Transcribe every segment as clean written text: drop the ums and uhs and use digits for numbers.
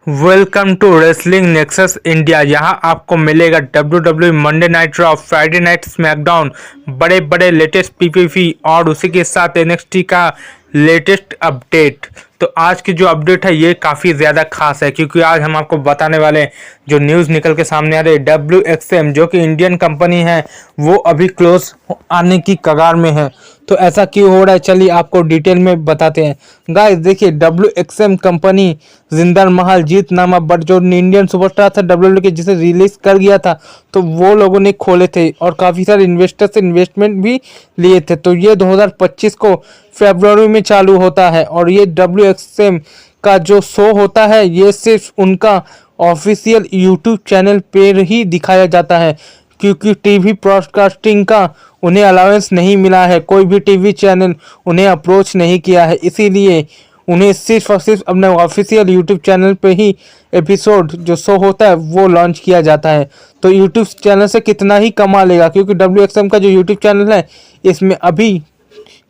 Welcome to wrestling nexus India. यहां आपको मिलेगा WWE Monday night Raw, Friday night SmackDown, बड़े बड़े लेटेस्ट पीपीवी और उसी के साथ NXT का लेटेस्ट अपडेट। तो आज की जो अपडेट है ये काफ़ी ज़्यादा खास है क्योंकि आज हम आपको बताने वाले हैं जो न्यूज़ निकल के सामने आ रही है। WXM जो कि इंडियन कंपनी है वो अभी क्लोज आने की कगार में है। तो ऐसा क्यों हो रहा है चलिए आपको डिटेल में बताते हैं। गाइस देखिए, WXM कंपनी जिंदर महल जीत नामा बट जो इंडियन सुपरस्टार था WWE के जिसे रिलीज कर गया था तो वो लोगों ने खोले थे और काफ़ी सारे इन्वेस्टर से इन्वेस्टमेंट भी लिए थे। तो ये 2025 को फरवरी में चालू होता है और ये WXM का जो शो होता है ये सिर्फ उनका ऑफिशियल यूट्यूब चैनल पर ही दिखाया जाता है क्योंकि टीवी ब्रॉडकास्टिंग का उन्हें अलाउंस नहीं मिला है। कोई भी टीवी चैनल उन्हें अप्रोच नहीं किया है, इसीलिए उन्हें सिर्फ और सिर्फ अपने ऑफिशियल यूट्यूब चैनल पे ही एपिसोड जो शो होता है वो लॉन्च किया जाता है। तो यूट्यूब चैनल से कितना ही कमा लेगा क्योंकि WXM का जो यूट्यूब चैनल है इसमें अभी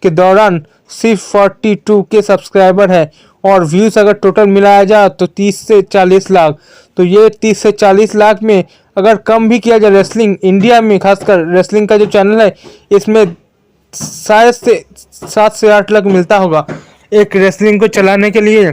के दौरान सिर्फ 42 के सब्सक्राइबर है और व्यूज़ अगर टोटल मिलाया जाए तो 30 से 40 लाख। तो ये 30 से 40 लाख में अगर कम भी किया जाए रेसलिंग इंडिया में, खासकर रेसलिंग का जो चैनल है इसमें शायद से 7 से 8 लाख मिलता होगा। एक रेसलिंग को चलाने के लिए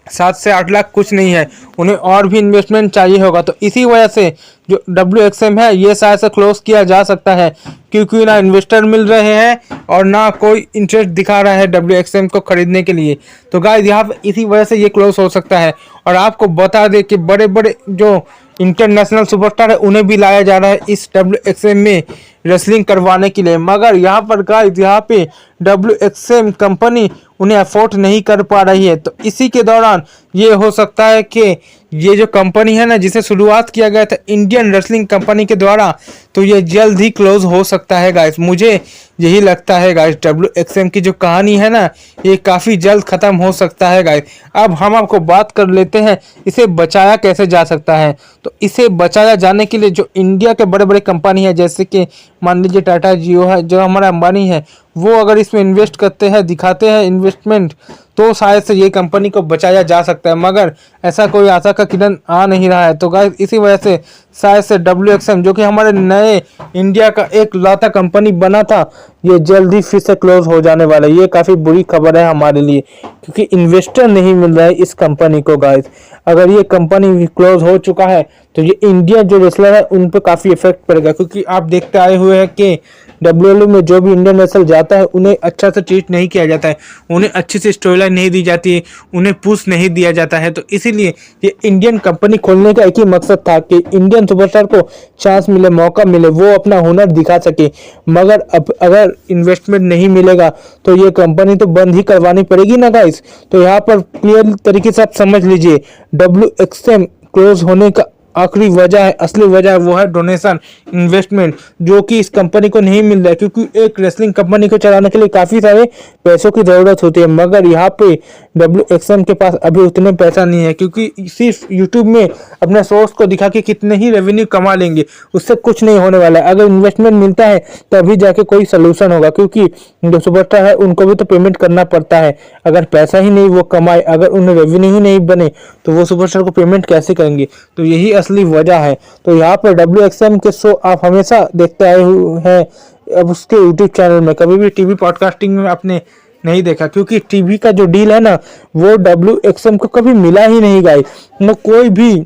7 से 8 लाख कुछ नहीं है, उन्हें और भी इन्वेस्टमेंट चाहिए होगा। तो इसी वजह से जो WXM है ये शायद से क्लोज किया जा सकता है क्योंकि ना इन्वेस्टर मिल रहे हैं और ना कोई इंटरेस्ट दिखा रहा है WXM को खरीदने के लिए। तो गाइस यहाँ पर इसी वजह से ये क्लोज हो सकता है। और आपको बता दें कि बड़े बड़े जो इंटरनेशनल सुपरस्टार है उन्हें भी लाया जा रहा है इस WXM में रेसलिंग करवाने के लिए, मगर यहाँ पर गाइस यहाँ पे WXM कंपनी उन्हें अफोर्ड नहीं कर पा रही है। तो इसी के दौरान ये हो सकता है कि ये जो कंपनी है ना जिसे शुरुआत किया गया था इंडियन रेसलिंग कंपनी के द्वारा तो ये जल्द ही क्लोज हो सकता है गाइस। मुझे यही लगता है गाइस WXM की जो कहानी है ना ये काफ़ी जल्द ख़त्म हो सकता है गाइस। अब हम आपको बात कर लेते हैं इसे बचाया कैसे जा सकता है। तो इसे बचाया जाने के लिए जो इंडिया के बड़े बड़े कंपनी है जैसे कि मान लीजिए टाटा जियो है, जो हमारा अंबानी है, वो अगर इसमें इन्वेस्ट करते हैं, दिखाते हैं इन्वेस्टमेंट, तो शायद से ये कंपनी को बचाया जा सकता है, मगर ऐसा कोई आशा का किरण आ नहीं रहा है। तो गाइस इसी वजह से शायद से WXM जो कि हमारे नए इंडिया का एक लौता कंपनी बना था ये जल्दी फिर से क्लोज हो जाने वाला है। ये काफ़ी बुरी खबर है हमारे लिए क्योंकि इन्वेस्टर नहीं मिल रहा है इस कंपनी को गाइस। अगर ये कंपनी क्लोज हो चुका है तो ये इंडिया जो रेसलर है उन पर काफ़ी इफेक्ट पड़ेगा क्योंकि आप देखते आए हुए हैं कि WWE में जो भी इंडियन रेसलर जाता है उन्हें अच्छा से ट्रीट नहीं किया जाता है, उन्हें अच्छी से स्टोरी लाइन नहीं दी जाती है, उन्हें पुश नहीं दिया जाता है। तो इसीलिए ये इंडियन कंपनी खोलने का एक ही मकसद था कि इंडियन सुपरस्टार को चांस मिले, मौका मिले, वो अपना हुनर दिखा सके। मगर अब अगर इन्वेस्टमेंट नहीं मिलेगा तो ये कंपनी तो बंद ही करवानी पड़ेगी ना गाइस। तो यहाँ पर क्लियर तरीके से आप समझ लीजिए WXM क्लोज होने का आखिरी वजह है, असली वजह है वो है डोनेशन, इन्वेस्टमेंट जो कि इस कंपनी को नहीं मिल रहा है क्योंकि एक रेसलिंग कंपनी को चलाने के लिए काफ़ी सारे पैसों की ज़रूरत होती है, मगर यहाँ पे WXM के पास अभी उतने पैसा नहीं है क्योंकि सिर्फ यूट्यूब में अपने सोर्स को दिखा के कितने ही रेवेन्यू कमा लेंगे, उससे कुछ नहीं होने वाला है। अगर इन्वेस्टमेंट मिलता है तभी जाके कोई सोल्यूशन होगा क्योंकि जो सुपरस्टार है उनको भी तो पेमेंट करना पड़ता है। अगर पैसा ही नहीं वो कमाए, अगर उन्हें रेवेन्यू ही नहीं बने तो वो सुपरस्टार को पेमेंट कैसे करेंगे। तो यही असली वजह है। तो यहाँ पर WXM के शो आप हमेशा देखते आए हुए हैं अब उसके यूट्यूब चैनल में, कभी भी टीवी पॉडकास्टिंग में आपने नहीं देखा क्योंकि टीवी का जो डील है ना वो WXM को कभी मिला ही नहीं गाइस। न कोई भी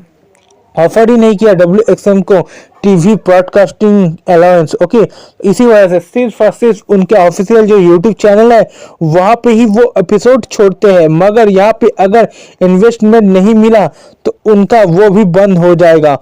ऑफर ही नहीं किया WXM को टीवी ब्रॉडकास्टिंग अलाउंस। ओके, इसी वजह से सिर्फ और सिर्फ उनके ऑफिशियल जो यूट्यूब चैनल है वहाँ पे ही वो एपिसोड छोड़ते हैं, मगर यहाँ पे अगर इन्वेस्टमेंट नहीं मिला तो उनका वो भी बंद हो जाएगा,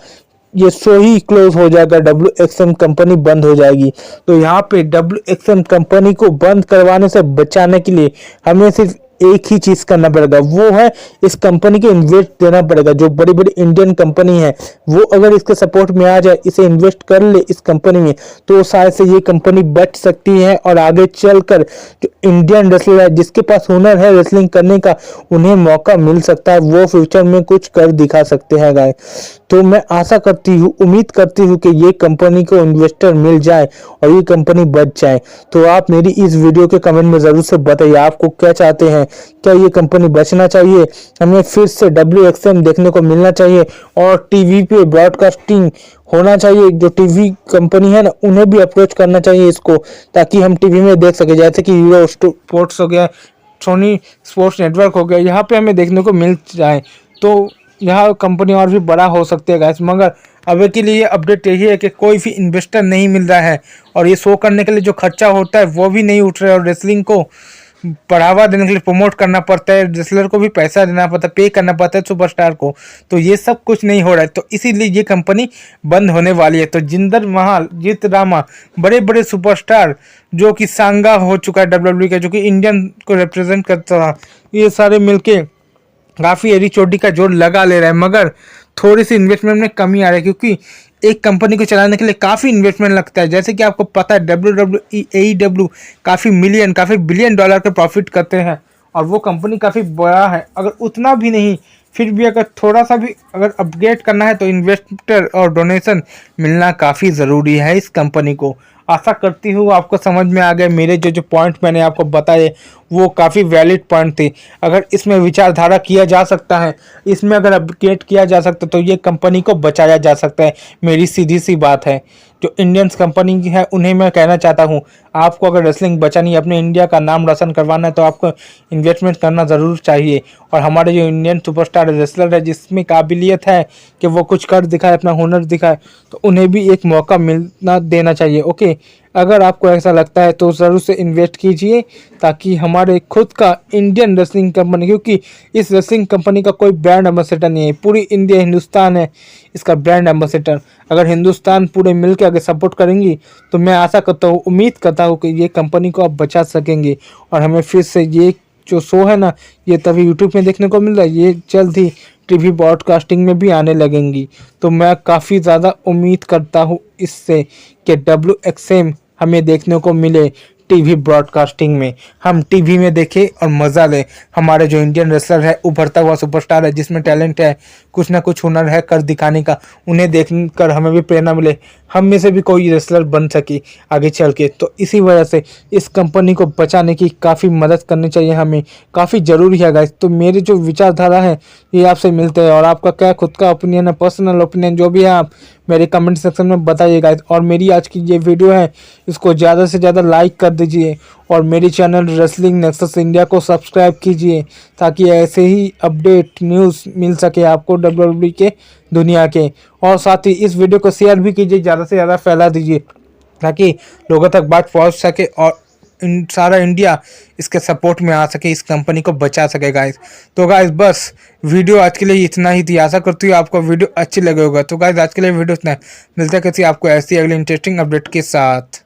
ये शो ही क्लोज हो जाएगा, WXM कंपनी बंद हो जाएगी। तो यहाँ पे WXM कंपनी को बंद करवाने से बचाने के लिए हमें सिर्फ एक ही चीज करना पड़ेगा, वो है इस कंपनी को इन्वेस्ट देना पड़ेगा। जो बड़ी बड़ी इंडियन कंपनी है वो अगर इसके सपोर्ट में आ जाए, इसे इन्वेस्ट कर ले इस कंपनी में, तो शायद से ये कंपनी बच सकती है और आगे चलकर जो इंडियन रेसलर है जिसके पास हुनर है रेसलिंग करने का उन्हें मौका मिल सकता है, वो फ्यूचर में कुछ कर दिखा सकते हैं गाइस। तो मैं आशा करती हूँ, उम्मीद करती हूँ कि ये कंपनी को इन्वेस्टर मिल जाए और ये कंपनी बच जाए। तो आप मेरी इस वीडियो के कमेंट में ज़रूर से बताइए आपको क्या चाहते हैं क्या ये कंपनी बचना चाहिए? हमें फिर से WXM देखने को मिलना चाहिए और टीवी पे ब्रॉडकास्टिंग होना चाहिए। जो टीवी कंपनी है ना, उन्हें भी अप्रोच करना चाहिए इसको, ताकि हम टीवी में देख सके, जैसे कि हीरो स्पोर्ट्स हो गया, सोनी स्पोर्ट्स नेटवर्क हो गया, यहाँ पे हमें देखने को मिल जाए तो यह कंपनी और भी बड़ा हो सकती है गाइस। मगर अभी के लिए अपडेट यही है कि कोई भी इन्वेस्टर नहीं मिल रहा है और ये शो करने के लिए जो खर्चा होता है वो भी नहीं उठ रहा है, और रेसलिंग को बढ़ावा देने के लिए प्रमोट करना पड़ता है, रेसलर को भी पैसा देना पड़ता है, पे करना पड़ता है सुपरस्टार को, तो ये सब कुछ नहीं हो रहा है, तो इसीलिए ये कंपनी बंद होने वाली है। तो जिंदर महल, जीत रामा, बड़े बड़े सुपरस्टार जो कि सांगा हो चुका है WWE का, जो कि इंडियन को रिप्रेजेंट करता था, ये सारे मिलके काफ़ी एडी चोटी का जोर लगा ले रहा है। मगर थोड़ी सी इन्वेस्टमेंट में कमी आ रही है, क्योंकि एक कंपनी को चलाने के लिए काफ़ी इन्वेस्टमेंट लगता है। जैसे कि आपको पता है WWE, AEW काफ़ी मिलियन, काफ़ी बिलियन डॉलर के प्रॉफिट करते हैं और वो कंपनी काफ़ी बड़ा है। अगर उतना भी नहीं, फिर भी अगर थोड़ा सा भी अगर अपग्रेड करना है तो इन्वेस्टर और डोनेशन मिलना काफ़ी ज़रूरी है इस कंपनी को। आशा करती हूँ आपको समझ में आ गए। मेरे जो पॉइंट मैंने आपको बताए वो काफ़ी वैलिड पॉइंट थे। अगर इसमें विचारधारा किया जा सकता है, इसमें अगर अपग्रेड किया जा सकता है तो ये कंपनी को बचाया जा सकता है। मेरी सीधी सी बात है। जो इंडियंस कंपनी की है उन्हें मैं कहना चाहता हूँ, आपको अगर रेसलिंग बचानी है, अपने इंडिया का नाम रोशन करवाना है, तो आपको इन्वेस्टमेंट करना ज़रूर चाहिए। और हमारे जो इंडियन सुपरस्टार रेसलर है, जिसमें काबिलियत है कि वो कुछ कर दिखाए, अपना हुनर दिखाए, तो उन्हें भी एक मौका मिलना देना चाहिए। ओके, अगर आपको ऐसा लगता है तो ज़रूर से इन्वेस्ट कीजिए, ताकि हमारे खुद का इंडियन रेसलिंग कंपनी, क्योंकि इस रेसलिंग कंपनी का कोई ब्रांड एम्बेसडर नहीं है, पूरी इंडिया, हिंदुस्तान है इसका ब्रांड एम्बेसडर। अगर हिंदुस्तान पूरे मिलकर अगर सपोर्ट करेंगी तो मैं आशा करता हूँ, उम्मीद करता हूँ कि ये कंपनी को आप बचा सकेंगे और हमें फिर से ये जो शो है ना, ये तभी यूट्यूब में देखने को मिल रहा है, ये जल्द ही टीवी ब्रॉडकास्टिंग में भी आने लगेंगी। तो मैं काफ़ी ज़्यादा उम्मीद करता हूँ इससे कि WXM हमें देखने को मिले टीवी ब्रॉडकास्टिंग में, हम टीवी में देखें और मज़ा लें। हमारे जो इंडियन रेसलर है, उभरता हुआ सुपरस्टार है, जिसमें टैलेंट है, कुछ ना कुछ हुनर है कर दिखाने का, उन्हें देखकर हमें भी प्रेरणा मिले, हम में से भी कोई रेसलर बन सके आगे चल के। तो इसी वजह से इस कंपनी को बचाने की काफ़ी मदद करनी चाहिए, हमें काफ़ी ज़रूरी है गाइस। तो मेरी जो विचारधारा है ये आपसे मिलते हैं, और आपका क्या खुद का ओपिनियन है, पर्सनल ओपिनियन जो भी है, आप मेरे कमेंट सेक्शन में बताइए गाइस। और मेरी आज की ये वीडियो है, इसको ज़्यादा से ज़्यादा लाइक कर दीजिए और मेरी चैनल रेसलिंग नेक्सस इंडिया को सब्सक्राइब कीजिए, ताकि ऐसे ही अपडेट न्यूज़ मिल सके आपको WWE के दुनिया के। और साथ ही इस वीडियो को शेयर भी कीजिए, ज़्यादा से ज़्यादा फैला दीजिए, ताकि लोगों तक बात पहुंच सके और सारा इंडिया इसके सपोर्ट में आ सके, इस कंपनी को बचा सके गाइस। तो गाइस बस वीडियो आज के लिए इतना ही थी। आशा करती हूँ आपको वीडियो अच्छी लगे होगा। तो गाइस आज के लिए वीडियो इतना है, मिलता है किसी आपको ऐसी अगली इंटरेस्टिंग अपडेट के साथ।